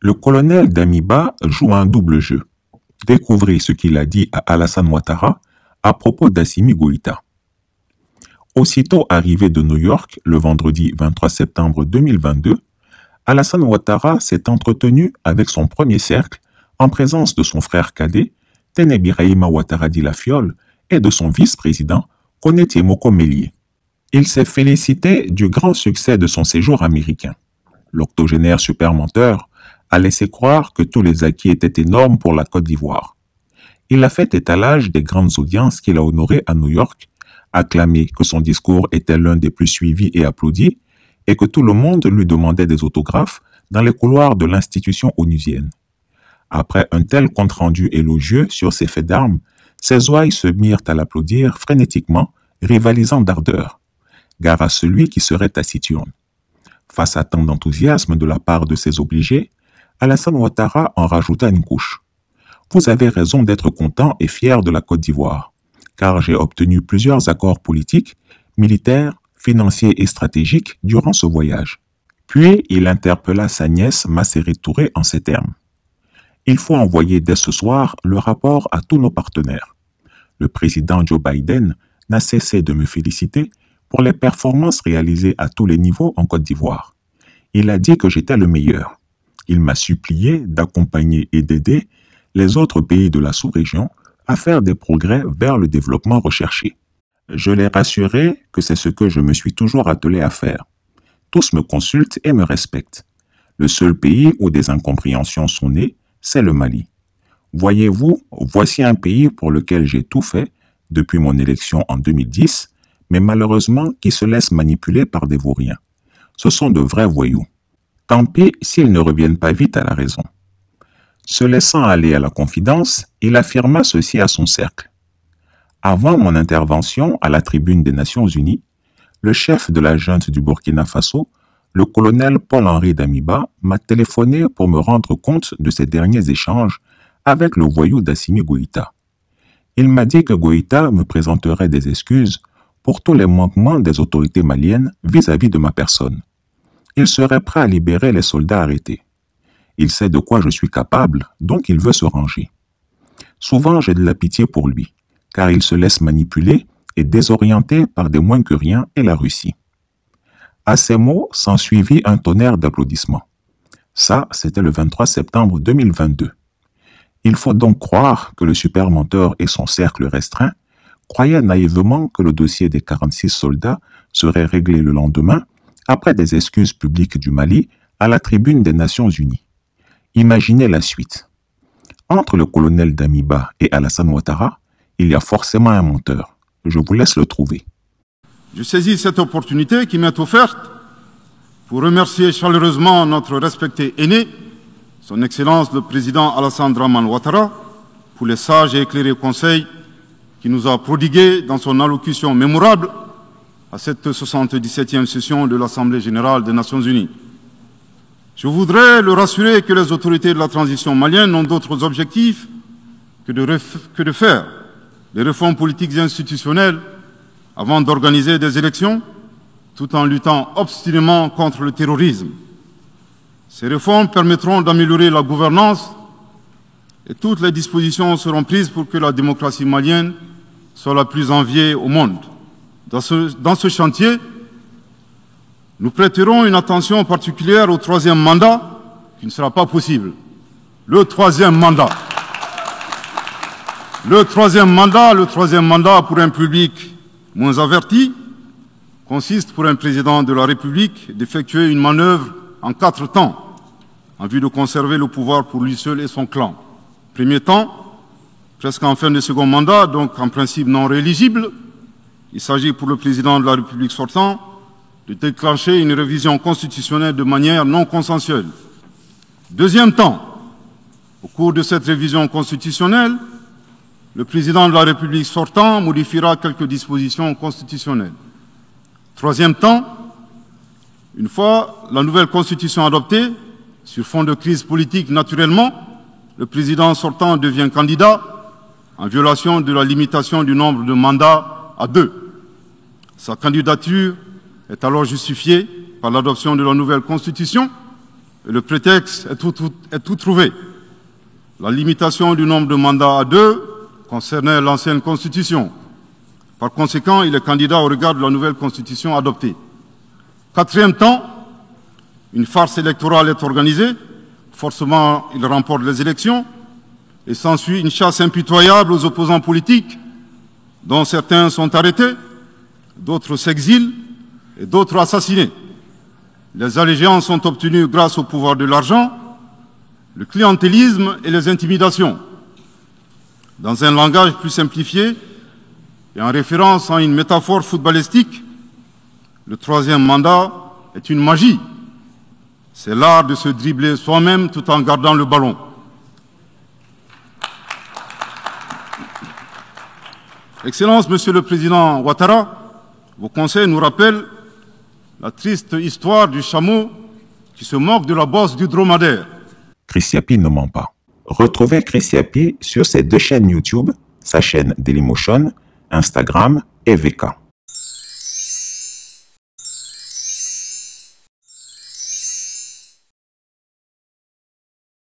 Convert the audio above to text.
Le colonel Damiba joue un double jeu. Découvrez ce qu'il a dit à Alassane Ouattara à propos d'Assimi Goïta. Aussitôt arrivé de New York le vendredi 23 septembre 2022, Alassane Ouattara s'est entretenu avec son premier cercle en présence de son frère cadet, Tene Birahima Ouattara Dilafiol, et de son vice-président, Koné Moko Mélié. Il s'est félicité du grand succès de son séjour américain. L'octogénaire super menteur a laissé croire que tous les acquis étaient énormes pour la Côte d'Ivoire. Il a fait étalage des grandes audiences qu'il a honorées à New York, acclamé que son discours était l'un des plus suivis et applaudis, et que tout le monde lui demandait des autographes dans les couloirs de l'institution onusienne. Après un tel compte-rendu élogieux sur ses faits d'armes, ses ouailles se mirent à l'applaudir frénétiquement, rivalisant d'ardeur. Gare à celui qui serait taciturne. Face à tant d'enthousiasme de la part de ses obligés, Alassane Ouattara en rajouta une couche. Vous avez raison d'être content et fier de la Côte d'Ivoire, car j'ai obtenu plusieurs accords politiques, militaires, financiers et stratégiques durant ce voyage. Puis il interpella sa nièce Masséré Touré en ces termes. Il faut envoyer dès ce soir le rapport à tous nos partenaires. Le président Joe Biden n'a cessé de me féliciter pour les performances réalisées à tous les niveaux en Côte d'Ivoire. Il a dit que j'étais le meilleur. Il m'a supplié d'accompagner et d'aider les autres pays de la sous-région à faire des progrès vers le développement recherché. Je l'ai rassuré que c'est ce que je me suis toujours attelé à faire. Tous me consultent et me respectent. Le seul pays où des incompréhensions sont nées, c'est le Mali. Voyez-vous, voici un pays pour lequel j'ai tout fait depuis mon élection en 2010, mais malheureusement qui se laisse manipuler par des vauriens. Ce sont de vrais voyous. Tant pis s'ils ne reviennent pas vite à la raison. Se laissant aller à la confidence, il affirma ceci à son cercle. Avant mon intervention à la tribune des Nations Unies, le chef de la junte du Burkina Faso, le colonel Paul-Henri Damiba, m'a téléphoné pour me rendre compte de ses derniers échanges avec le voyou d'Assimi Goïta. Il m'a dit que Goïta me présenterait des excuses pour tous les manquements des autorités maliennes vis-à-vis de ma personne. Il serait prêt à libérer les soldats arrêtés. Il sait de quoi je suis capable, donc il veut se ranger. Souvent, j'ai de la pitié pour lui, car il se laisse manipuler et désorienter par des moins que rien et la Russie. À ces mots s'ensuivit un tonnerre d'applaudissements. Ça, c'était le 23 septembre 2022. Il faut donc croire que le super menteur et son cercle restreint croyaient naïvement que le dossier des 46 soldats serait réglé le lendemain après des excuses publiques du Mali à la tribune des Nations Unies. Imaginez la suite. Entre le colonel Damiba et Alassane Ouattara, il y a forcément un menteur. Je vous laisse le trouver. Je saisis cette opportunité qui m'est offerte pour remercier chaleureusement notre respecté aîné, son Excellence le Président Alassane Draman Ouattara, pour les sages et éclairés conseils qu'il nous a prodigués dans son allocution mémorable à cette 77e session de l'Assemblée générale des Nations unies. Je voudrais le rassurer que les autorités de la transition malienne n'ont d'autres objectifs que de faire des réformes politiques et institutionnelles avant d'organiser des élections, tout en luttant obstinément contre le terrorisme. Ces réformes permettront d'améliorer la gouvernance et toutes les dispositions seront prises pour que la démocratie malienne soit la plus enviée au monde. Dans ce chantier, nous prêterons une attention particulière au troisième mandat, qui ne sera pas possible. Le troisième mandat. Le troisième mandat pour un public moins averti consiste pour un président de la République d'effectuer une manœuvre en 4 temps, en vue de conserver le pouvoir pour lui seul et son clan. Premier temps, presque en fin de second mandat, donc en principe non rééligible, il s'agit pour le président de la République sortant de déclencher une révision constitutionnelle de manière non consensuelle. Deuxième temps, au cours de cette révision constitutionnelle, le président de la République sortant modifiera quelques dispositions constitutionnelles. Troisième temps, une fois la nouvelle constitution adoptée, sur fond de crise politique naturellement, le président sortant devient candidat en violation de la limitation du nombre de mandats à 2. Sa candidature est alors justifiée par l'adoption de la nouvelle constitution et le prétexte est tout trouvé. La limitation du nombre de mandats à 2 concernait l'ancienne Constitution. Par conséquent, il est candidat au regard de la nouvelle Constitution adoptée. Quatrième temps, une farce électorale est organisée. Forcément, il remporte les élections et s'ensuit une chasse impitoyable aux opposants politiques, dont certains sont arrêtés, d'autres s'exilent et d'autres assassinés. Les allégeances sont obtenues grâce au pouvoir de l'argent, le clientélisme et les intimidations. Dans un langage plus simplifié et en référence à une métaphore footballistique, le troisième mandat est une magie. C'est l'art de se dribbler soi-même tout en gardant le ballon. Excellence, Monsieur le Président Ouattara, vos conseils nous rappellent la triste histoire du chameau qui se moque de la bosse du dromadaire. Chris Yapi ne ment pas. Retrouvez Chris Yapi sur ses 2 chaînes YouTube, sa chaîne Dailymotion, Instagram et VK.